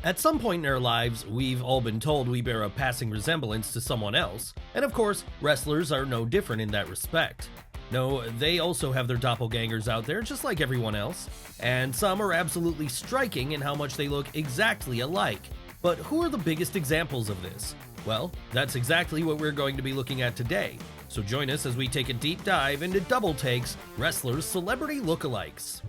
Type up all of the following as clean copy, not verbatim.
At some point in our lives, we've all been told we bear a passing resemblance to someone else, and of course, wrestlers are no different in that respect. No, they also have their doppelgangers out there just like everyone else, and some are absolutely striking in how much they look exactly alike. But who are the biggest examples of this? Well, that's exactly what we're going to be looking at today. So join us as we take a deep dive into Double Take's Wrestlers Celebrity Lookalikes.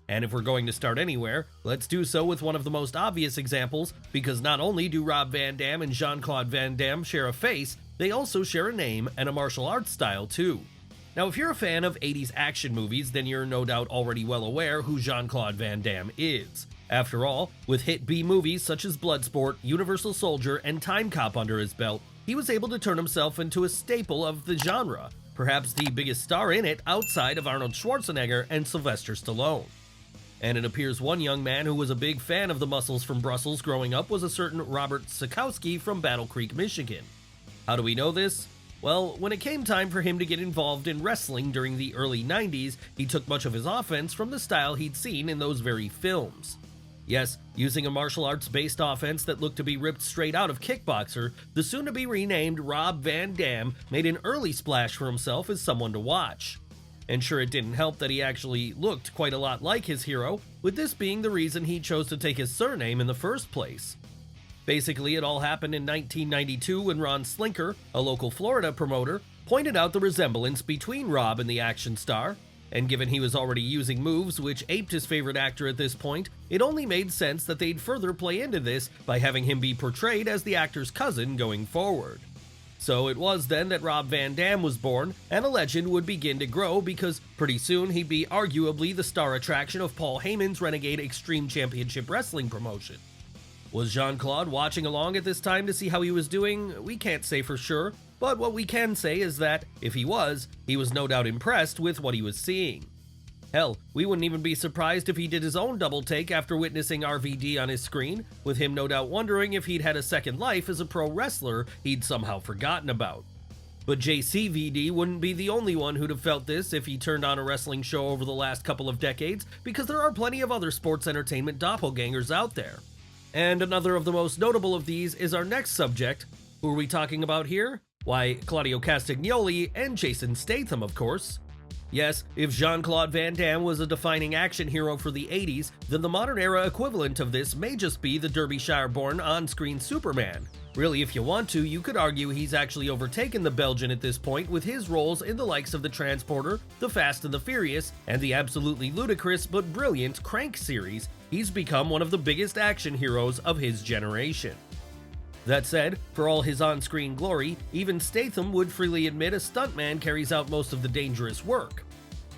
And if we're going to start anywhere, let's do so with one of the most obvious examples, because not only do Rob Van Dam and Jean-Claude Van Damme share a face, they also share a name and a martial arts style too. Now, if you're a fan of 80s action movies, then you're no doubt already well aware who Jean-Claude Van Damme is. After all, with hit B movies such as Bloodsport, Universal Soldier, and Time Cop under his belt, he was able to turn himself into a staple of the genre, perhaps the biggest star in it outside of Arnold Schwarzenegger and Sylvester Stallone. And it appears one young man who was a big fan of the muscles from Brussels growing up was a certain Robert Sikowski from Battle Creek, Michigan. How do we know this? Well, when it came time for him to get involved in wrestling during the early 90s, he took much of his offense from the style he'd seen in those very films. Yes, using a martial arts-based offense that looked to be ripped straight out of Kickboxer, the soon-to-be renamed Rob Van Dam made an early splash for himself as someone to watch. And sure, it didn't help that he actually looked quite a lot like his hero, with this being the reason he chose to take his surname in the first place. Basically, it all happened in 1992 when Ron Slinker, a local Florida promoter, pointed out the resemblance between Rob and the action star, and given he was already using moves which aped his favorite actor at this point, it only made sense that they'd further play into this by having him be portrayed as the actor's cousin going forward. So it was then that Rob Van Dam was born, and a legend would begin to grow because pretty soon he'd be arguably the star attraction of Paul Heyman's Renegade Extreme Championship Wrestling promotion. Was Jean-Claude watching along at this time to see how he was doing? We can't say for sure, but what we can say is that, if he was no doubt impressed with what he was seeing. Hell, we wouldn't even be surprised if he did his own double take after witnessing RVD on his screen, with him no doubt wondering if he'd had a second life as a pro wrestler he'd somehow forgotten about. But JCVD wouldn't be the only one who'd have felt this if he turned on a wrestling show over the last couple of decades, because there are plenty of other sports entertainment doppelgangers out there. And another of the most notable of these is our next subject. Who are we talking about here? Why, Claudio Castagnoli and Jason Statham, of course. Yes, if Jean-Claude Van Damme was a defining action hero for the 80s, then the modern-era equivalent of this may just be the Derbyshire-born on-screen Superman. Really, if you want to, you could argue he's actually overtaken the Belgian at this point with his roles in the likes of The Transporter, The Fast and the Furious, and the absolutely ludicrous but brilliant Crank series. He's become one of the biggest action heroes of his generation. That said, for all his on-screen glory, even Statham would freely admit a stuntman carries out most of the dangerous work.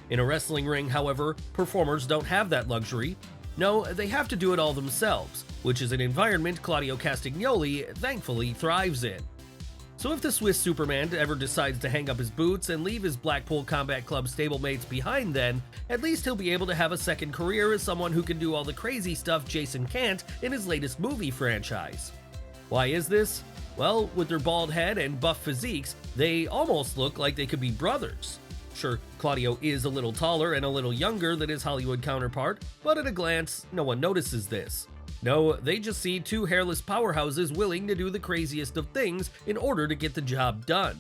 In a wrestling ring, however, performers don't have that luxury. No, they have to do it all themselves, which is an environment Claudio Castagnoli thankfully thrives in. So if the Swiss Superman ever decides to hang up his boots and leave his Blackpool Combat Club stablemates behind then, at least he'll be able to have a second career as someone who can do all the crazy stuff Jason can't in his latest movie franchise. Why is this? Well, with their bald head and buff physiques, they almost look like they could be brothers. Sure, Claudio is a little taller and a little younger than his Hollywood counterpart, but at a glance, no one notices this. No, they just see two hairless powerhouses willing to do the craziest of things in order to get the job done.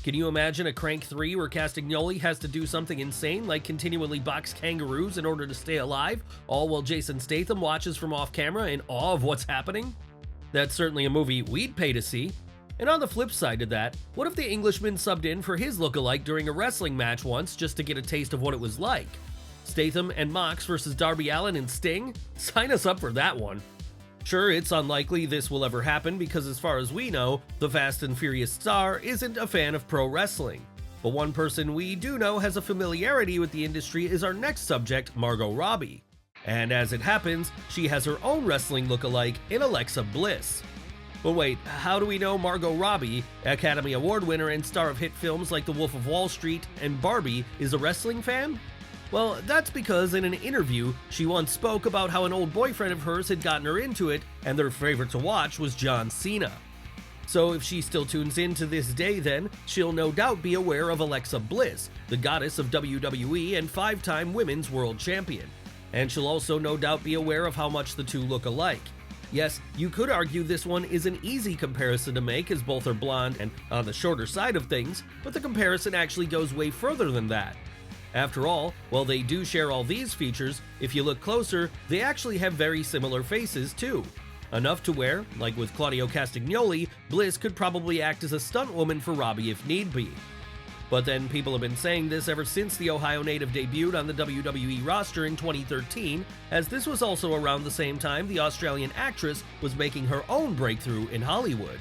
Can you imagine a Crank 3 where Castagnoli has to do something insane like continually box kangaroos in order to stay alive, all while Jason Statham watches from off-camera in awe of what's happening? That's certainly a movie we'd pay to see. And on the flip side of that, what if the Englishman subbed in for his lookalike during a wrestling match once just to get a taste of what it was like? Statham and Mox versus Darby Allin and Sting? Sign us up for that one. Sure, it's unlikely this will ever happen because as far as we know, the Fast and Furious star isn't a fan of pro wrestling. But one person we do know has a familiarity with the industry is our next subject, Margot Robbie. And as it happens, she has her own wrestling lookalike in Alexa Bliss. But wait, how do we know Margot Robbie, Academy Award winner and star of hit films like The Wolf of Wall Street and Barbie, is a wrestling fan? Well, that's because in an interview, she once spoke about how an old boyfriend of hers had gotten her into it, and their favorite to watch was John Cena. So if she still tunes in to this day then, she'll no doubt be aware of Alexa Bliss, the goddess of WWE and 5-time women's world champion. And she'll also no doubt be aware of how much the two look alike. Yes, you could argue this one is an easy comparison to make as both are blonde and on the shorter side of things, but the comparison actually goes way further than that. After all, while they do share all these features, if you look closer, they actually have very similar faces too. Enough to where, like with Claudio Castagnoli, Bliss could probably act as a stunt woman for Robbie if need be. But then people have been saying this ever since the Ohio native debuted on the WWE roster in 2013, as this was also around the same time the Australian actress was making her own breakthrough in Hollywood.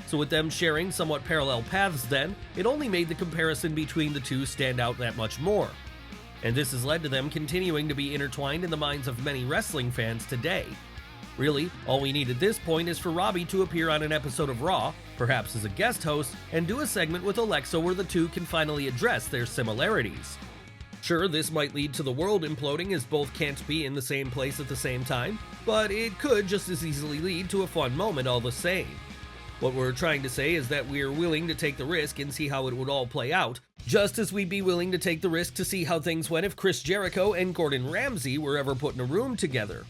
So with them sharing somewhat parallel paths then, it only made the comparison between the two stand out that much more. And this has led to them continuing to be intertwined in the minds of many wrestling fans today. Really, all we need at this point is for Robbie to appear on an episode of Raw, perhaps as a guest host, and do a segment with Alexa where the two can finally address their similarities. Sure, this might lead to the world imploding as both can't be in the same place at the same time, but it could just as easily lead to a fun moment all the same. What we're trying to say is that we're willing to take the risk and see how it would all play out, just as we'd be willing to take the risk to see how things went if Chris Jericho and Gordon Ramsay were ever put in a room together.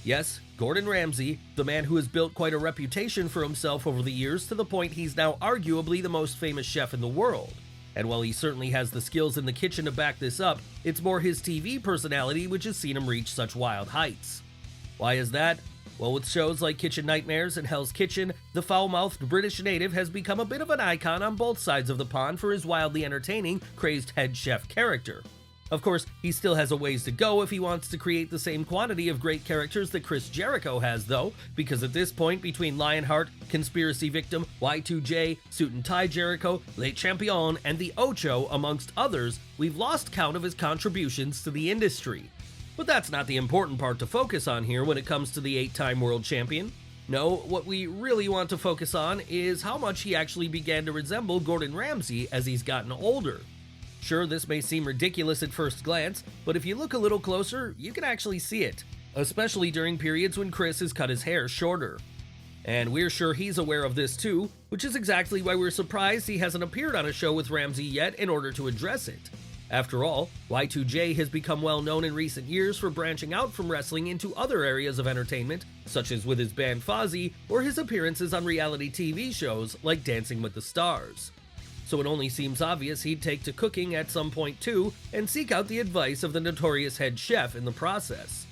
Yes, Gordon Ramsay, the man who has built quite a reputation for himself over the years to the point he's now arguably the most famous chef in the world. And while he certainly has the skills in the kitchen to back this up, it's more his TV personality which has seen him reach such wild heights. Why is that? Well, with shows like Kitchen Nightmares and Hell's Kitchen, the foul-mouthed British native has become a bit of an icon on both sides of the pond for his wildly entertaining, crazed head chef character. Of course, he still has a ways to go if he wants to create the same quantity of great characters that Chris Jericho has, though, because at this point, between Lionheart, Conspiracy Victim, Y2J, Suit and Tie Jericho, Le Champion, and The Ocho, amongst others, we've lost count of his contributions to the industry. But that's not the important part to focus on here when it comes to the 8-time world champion. No, what we really want to focus on is how much he actually began to resemble Gordon Ramsay as he's gotten older. Sure, this may seem ridiculous at first glance, but if you look a little closer, you can actually see it, especially during periods when Chris has cut his hair shorter. And we're sure he's aware of this too, which is exactly why we're surprised he hasn't appeared on a show with Ramsay yet in order to address it. After all, Y2J has become well known in recent years for branching out from wrestling into other areas of entertainment, such as with his band Fozzy or his appearances on reality TV shows like Dancing with the Stars. So it only seems obvious he'd take to cooking at some point too and seek out the advice of the notorious head chef in the process.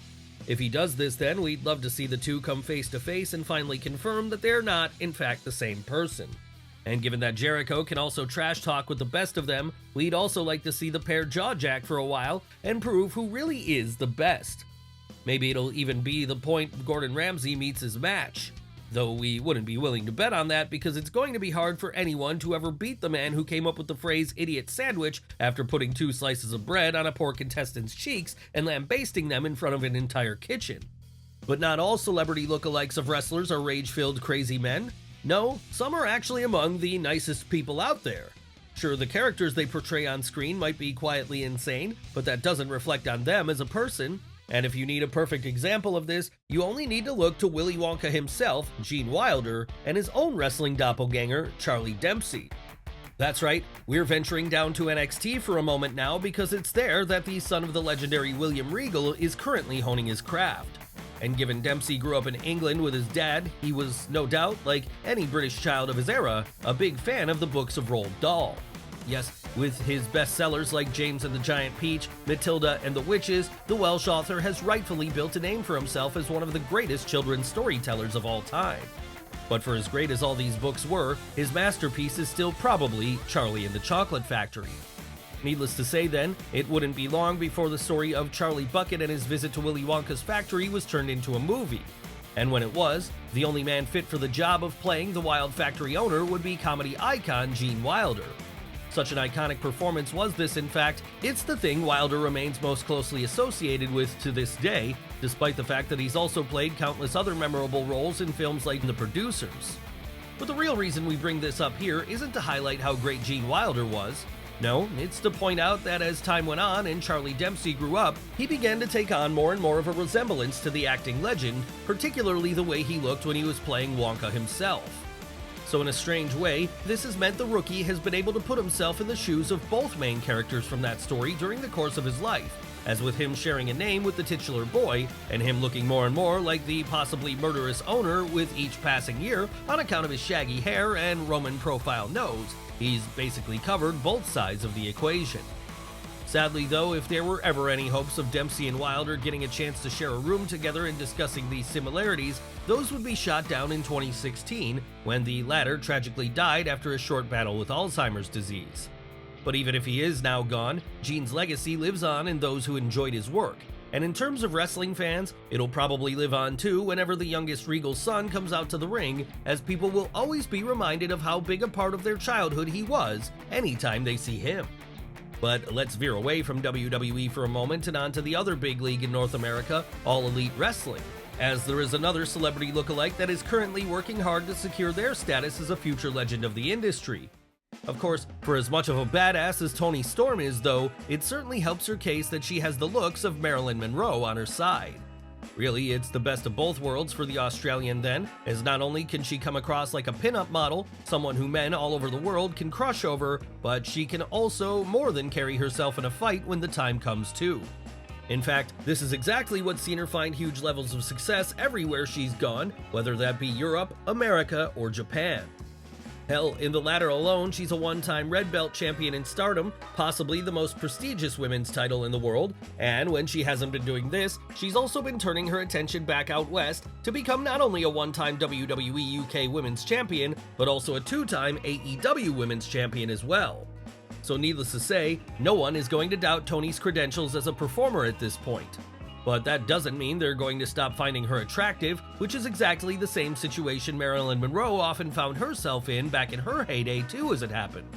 If he does this then, we'd love to see the two come face to face and finally confirm that they're not, in fact, the same person. And given that Jericho can also trash talk with the best of them, we'd also like to see the pair jaw-jack for a while and prove who really is the best. Maybe it'll even be the point Gordon Ramsay meets his match. Though we wouldn't be willing to bet on that because it's going to be hard for anyone to ever beat the man who came up with the phrase idiot sandwich after putting 2 slices of bread on a poor contestant's cheeks and lambasting them in front of an entire kitchen. But not all celebrity lookalikes of wrestlers are rage-filled crazy men. No, some are actually among the nicest people out there. Sure, the characters they portray on screen might be quietly insane, but that doesn't reflect on them as a person. And if you need a perfect example of this, you only need to look to Willy Wonka himself, Gene Wilder, and his own wrestling doppelganger, Charlie Dempsey. That's right, we're venturing down to NXT for a moment now because it's there that the son of the legendary William Regal is currently honing his craft. And given Dempsey grew up in England with his dad, he was, no doubt, like any British child of his era, a big fan of the books of Roald Dahl. Yes, with his bestsellers like James and the Giant Peach, Matilda and the Witches, the Welsh author has rightfully built a name for himself as one of the greatest children's storytellers of all time. But for as great as all these books were, his masterpiece is still probably Charlie and the Chocolate Factory. Needless to say then, it wouldn't be long before the story of Charlie Bucket and his visit to Willy Wonka's factory was turned into a movie. And when it was, the only man fit for the job of playing the Wild Factory owner would be comedy icon Gene Wilder. Such an iconic performance was this, in fact, it's the thing Wilder remains most closely associated with to this day, despite the fact that he's also played countless other memorable roles in films like The Producers. But the real reason we bring this up here isn't to highlight how great Gene Wilder was. No, it's to point out that as time went on and Charlie Dempsey grew up, he began to take on more and more of a resemblance to the acting legend, particularly the way he looked when he was playing Wonka himself. So in a strange way, this has meant the rookie has been able to put himself in the shoes of both main characters from that story during the course of his life, as with him sharing a name with the titular boy, and him looking more and more like the possibly murderous owner with each passing year on account of his shaggy hair and Roman profile nose, he's basically covered both sides of the equation. Sadly though, if there were ever any hopes of Dempsey and Wilder getting a chance to share a room together and discussing these similarities, those would be shot down in 2016, when the latter tragically died after a short battle with Alzheimer's disease. But even if he is now gone, Gene's legacy lives on in those who enjoyed his work, and in terms of wrestling fans, it'll probably live on too whenever the youngest Regal son comes out to the ring, as people will always be reminded of how big a part of their childhood he was anytime they see him. But let's veer away from WWE for a moment and onto the other big league in North America, All Elite Wrestling, as there is another celebrity lookalike that is currently working hard to secure their status as a future legend of the industry. Of course, for as much of a badass as Toni Storm is though, it certainly helps her case that she has the looks of Marilyn Monroe on her side. Really, it's the best of both worlds for the Australian then, as not only can she come across like a pin-up model, someone who men all over the world can crush over, but she can also more than carry herself in a fight when the time comes too. In fact, this is exactly what's seen her find huge levels of success everywhere she's gone, whether that be Europe, America, or Japan. Hell, in the latter alone, she's a one-time red belt champion in Stardom, possibly the most prestigious women's title in the world, and when she hasn't been doing this, she's also been turning her attention back out west to become not only a one-time WWE UK Women's Champion, but also a two-time AEW Women's Champion as well. So needless to say, no one is going to doubt Toni's credentials as a performer at this point. But that doesn't mean they're going to stop finding her attractive, which is exactly the same situation Marilyn Monroe often found herself in back in her heyday too as it happened.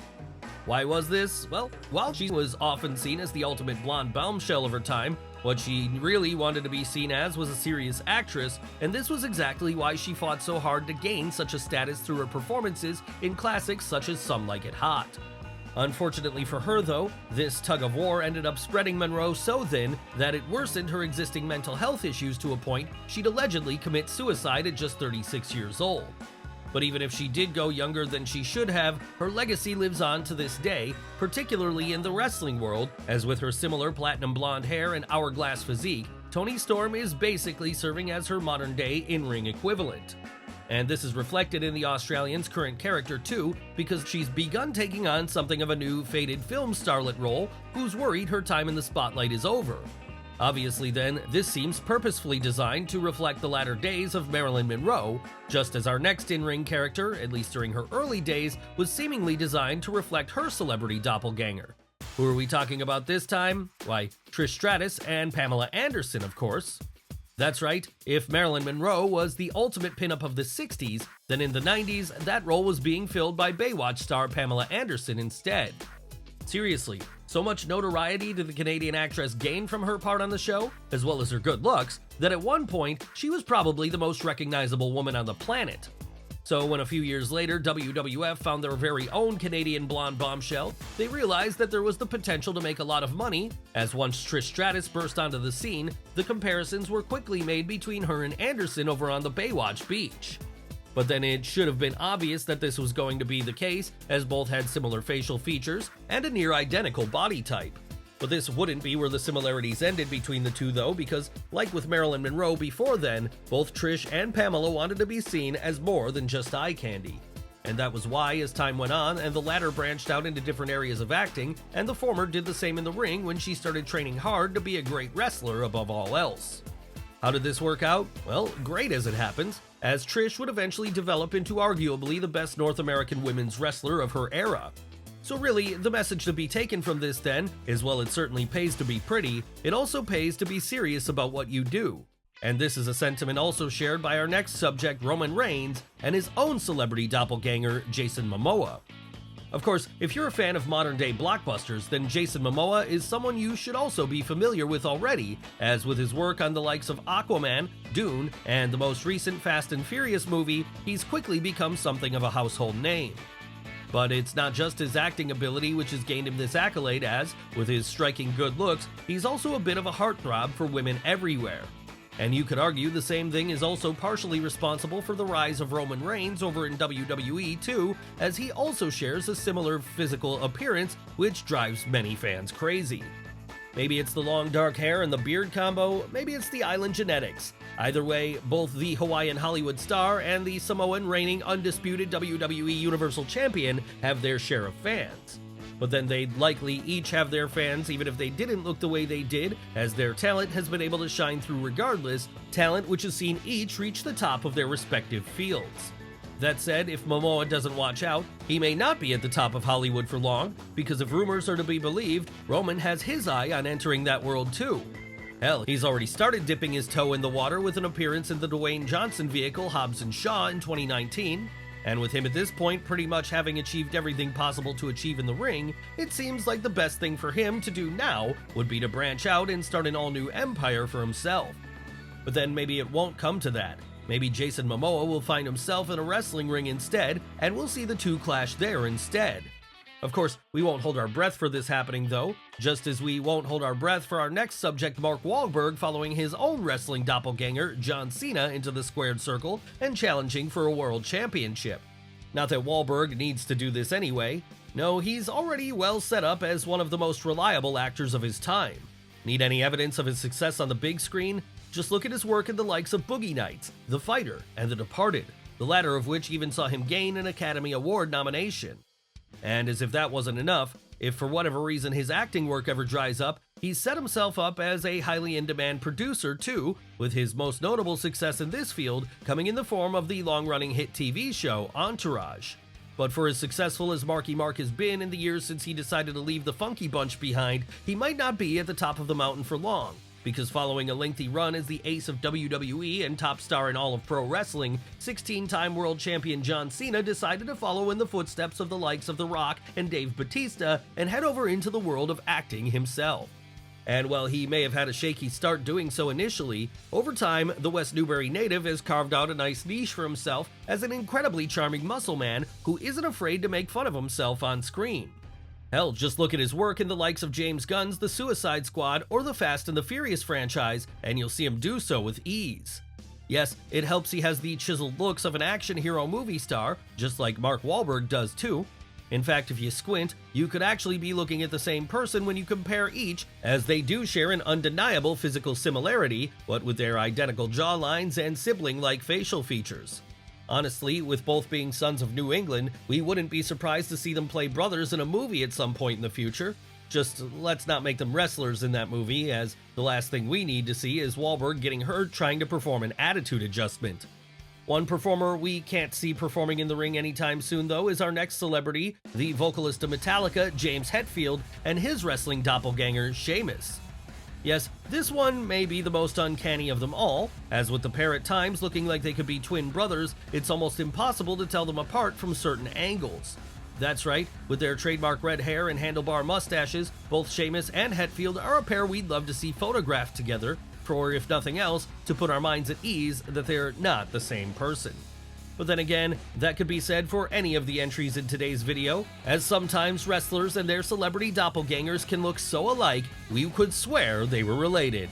Why was this? Well, while she was often seen as the ultimate blonde bombshell of her time, what she really wanted to be seen as was a serious actress, and this was exactly why she fought so hard to gain such a status through her performances in classics such as Some Like It Hot. Unfortunately for her though, this tug of war ended up spreading Monroe so thin that it worsened her existing mental health issues to a point she'd allegedly commit suicide at just 36 years old. But even if she did go younger than she should have, her legacy lives on to this day, particularly in the wrestling world, as with her similar platinum blonde hair and hourglass physique, Toni Storm is basically serving as her modern-day in-ring equivalent. And this is reflected in the Australian's current character too, because she's begun taking on something of a new faded film starlet role who's worried her time in the spotlight is over. Obviously then, this seems purposefully designed to reflect the latter days of Marilyn Monroe, just as our next in-ring character, at least during her early days, was seemingly designed to reflect her celebrity doppelganger. Who are we talking about this time? Why, Trish Stratus and Pamela Anderson, of course. That's right, if Marilyn Monroe was the ultimate pinup of the 60s, then in the 90s, that role was being filled by Baywatch star Pamela Anderson instead. Seriously, so much notoriety did the Canadian actress gain from her part on the show, as well as her good looks, that at one point, she was probably the most recognizable woman on the planet. So when a few years later WWF found their very own Canadian blonde bombshell, they realized that there was the potential to make a lot of money, as once Trish Stratus burst onto the scene, the comparisons were quickly made between her and Anderson over on the Baywatch beach. But then it should have been obvious that this was going to be the case, as both had similar facial features and a near identical body type. But this wouldn't be where the similarities ended between the two though, because like with Marilyn Monroe before then, both Trish and Pamela wanted to be seen as more than just eye candy. And that was why, as time went on and the latter branched out into different areas of acting, and the former did the same in the ring when she started training hard to be a great wrestler above all else. How did this work out? Well, great as it happens, as Trish would eventually develop into arguably the best North American women's wrestler of her era. So really, the message to be taken from this then is while it certainly pays to be pretty, it also pays to be serious about what you do. And this is a sentiment also shared by our next subject, Roman Reigns, and his own celebrity doppelganger, Jason Momoa. Of course, if you're a fan of modern-day blockbusters, then Jason Momoa is someone you should also be familiar with already, as with his work on the likes of Aquaman, Dune, and the most recent Fast and Furious movie, he's quickly become something of a household name. But it's not just his acting ability which has gained him this accolade, as, with his striking good looks, he's also a bit of a heartthrob for women everywhere. And you could argue the same thing is also partially responsible for the rise of Roman Reigns over in WWE too, as he also shares a similar physical appearance which drives many fans crazy. Maybe it's the long dark hair and the beard combo, maybe it's the island genetics. Either way, both the Hawaiian Hollywood star and the Samoan reigning undisputed WWE Universal Champion have their share of fans. But then they'd likely each have their fans even if they didn't look the way they did, as their talent has been able to shine through regardless, talent which has seen each reach the top of their respective fields. That said, if Momoa doesn't watch out, he may not be at the top of Hollywood for long, because if rumors are to be believed, Roman has his eye on entering that world too. Hell, he's already started dipping his toe in the water with an appearance in the Dwayne Johnson vehicle Hobbs & Shaw in 2019, and with him at this point pretty much having achieved everything possible to achieve in the ring, it seems like the best thing for him to do now would be to branch out and start an all-new empire for himself. But then maybe it won't come to that. Maybe Jason Momoa will find himself in a wrestling ring instead, and we'll see the two clash there instead. Of course, we won't hold our breath for this happening though, just as we won't hold our breath for our next subject, Mark Wahlberg, following his own wrestling doppelganger, John Cena, into the squared circle and challenging for a world championship. Not that Wahlberg needs to do this anyway. No, he's already well set up as one of the most reliable actors of his time. Need any evidence of his success on the big screen? Just look at his work in the likes of Boogie Nights, The Fighter, and The Departed, the latter of which even saw him gain an Academy Award nomination. And as if that wasn't enough, if for whatever reason his acting work ever dries up, he's set himself up as a highly in-demand producer too, with his most notable success in this field coming in the form of the long-running hit TV show Entourage. But for as successful as Marky Mark has been in the years since he decided to leave the Funky Bunch behind, he might not be at the top of the mountain for long. Because following a lengthy run as the ace of WWE and top star in all of pro wrestling, 16-time world champion John Cena decided to follow in the footsteps of the likes of The Rock and Dave Bautista and head over into the world of acting himself. And while he may have had a shaky start doing so initially, over time, the West Newbury native has carved out a nice niche for himself as an incredibly charming muscle man who isn't afraid to make fun of himself on screen. Hell, just look at his work in the likes of James Gunn's The Suicide Squad or the Fast and the Furious franchise, and you'll see him do so with ease. Yes, it helps he has the chiseled looks of an action hero movie star, just like Mark Wahlberg does too. In fact, if you squint, you could actually be looking at the same person when you compare each, as they do share an undeniable physical similarity, what with their identical jawlines and sibling-like facial features. Honestly, with both being sons of New England, we wouldn't be surprised to see them play brothers in a movie at some point in the future. Just let's not make them wrestlers in that movie, as the last thing we need to see is Wahlberg getting hurt trying to perform an attitude adjustment. One performer we can't see performing in the ring anytime soon though is our next celebrity, the vocalist of Metallica, James Hetfield, and his wrestling doppelganger, Sheamus. Yes, this one may be the most uncanny of them all, as with the pair at times looking like they could be twin brothers, it's almost impossible to tell them apart from certain angles. That's right, with their trademark red hair and handlebar mustaches, both Sheamus and Hetfield are a pair we'd love to see photographed together, for if nothing else, to put our minds at ease that they're not the same person. But then again, that could be said for any of the entries in today's video, as sometimes wrestlers and their celebrity doppelgangers can look so alike, we could swear they were related.